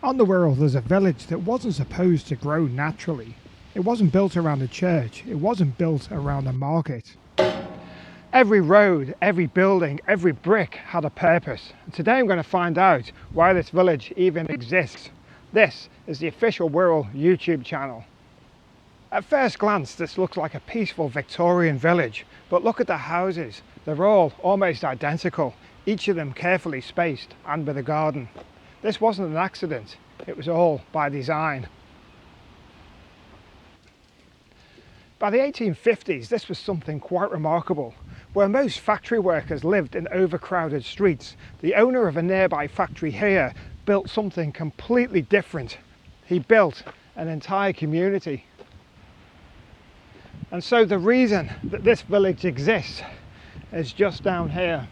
On the Wirral there's a village that wasn't supposed to grow naturally. It wasn't built around a church, it wasn't built around a market. Every road, every building, every brick had a purpose. And today I'm going to find out why this village even exists. This is the official Wirral YouTube channel. At first glance this looks like a peaceful Victorian village, but look at the houses. They're all almost identical, each of them carefully spaced and with a garden. This wasn't an accident, it was all by design. By the 1850s this was something quite remarkable. Where most factory workers lived in overcrowded streets, the owner of a nearby factory here built something completely different. He built an entire community. And so the reason that this village exists is just down here.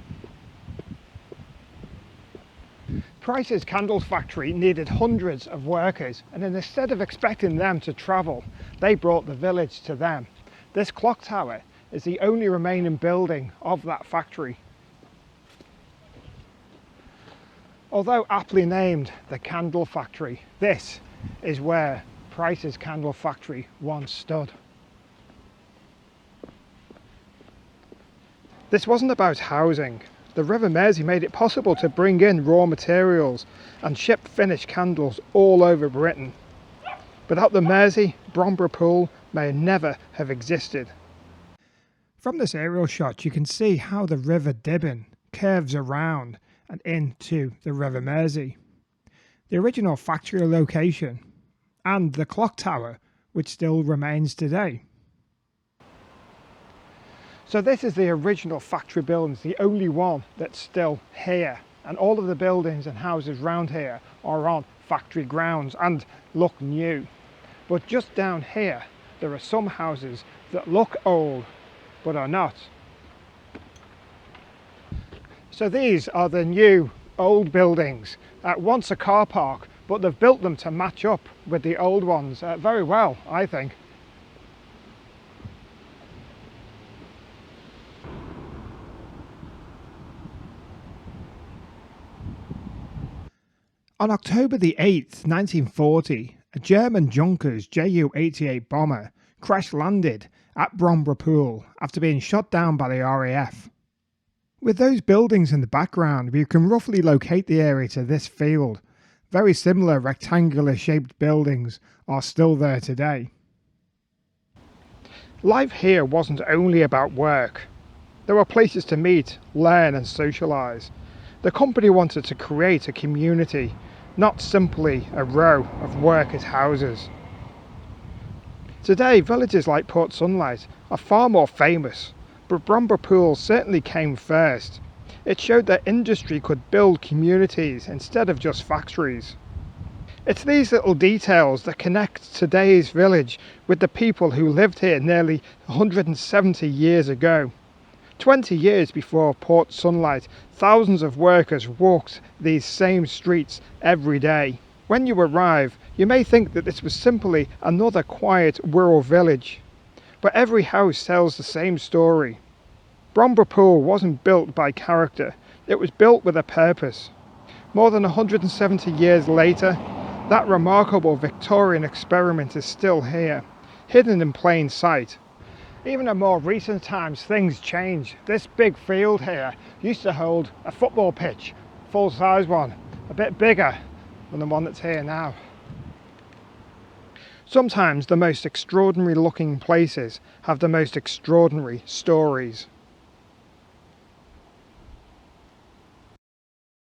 Price's candle factory needed hundreds of workers, and instead of expecting them to travel, they brought the village to them. This clock tower is the only remaining building of that factory. Although aptly named the Candle Factory, this is where Price's Candle Factory once stood. This wasn't about housing. The River Mersey made it possible to bring in raw materials and ship finished candles all over Britain. Without the Mersey, Bromborough Pool may never have existed. From this aerial shot you can see how the River Dibben curves around and into the River Mersey. The original factory location and the clock tower which still remains today. So this is the original factory buildings, the only one that's still here, and all of the buildings and houses around here are on factory grounds and look new. But just down here there are some houses that look old but are not. So these are the new old buildings. Once a car park, but they've built them to match up with the old ones very well, I think. On October the 8th, 1940, a German Junkers Ju-88 bomber crash-landed at Bromborough Pool after being shot down by the RAF. With those buildings in the background, we can roughly locate the area to this field. Very similar rectangular shaped buildings are still there today. Life here wasn't only about work. There were places to meet, learn and socialise. The company wanted to create a community, not simply a row of workers' houses. Today, villages like Port Sunlight are far more famous, but Bromborough Pool certainly came first. It showed that industry could build communities instead of just factories. It's these little details that connect today's village with the people who lived here nearly 170 years ago. 20 years before Port Sunlight, thousands of workers walked these same streets every day. When you arrive, you may think that this was simply another quiet rural village, but every house tells the same story. Bromborough Pool wasn't built by character, it was built with a purpose. More than 170 years later, that remarkable Victorian experiment is still here, hidden in plain sight. Even in more recent times things change. This big field here used to hold a football pitch, full-size one, a bit bigger than the one that's here now. Sometimes the most extraordinary looking places have the most extraordinary stories.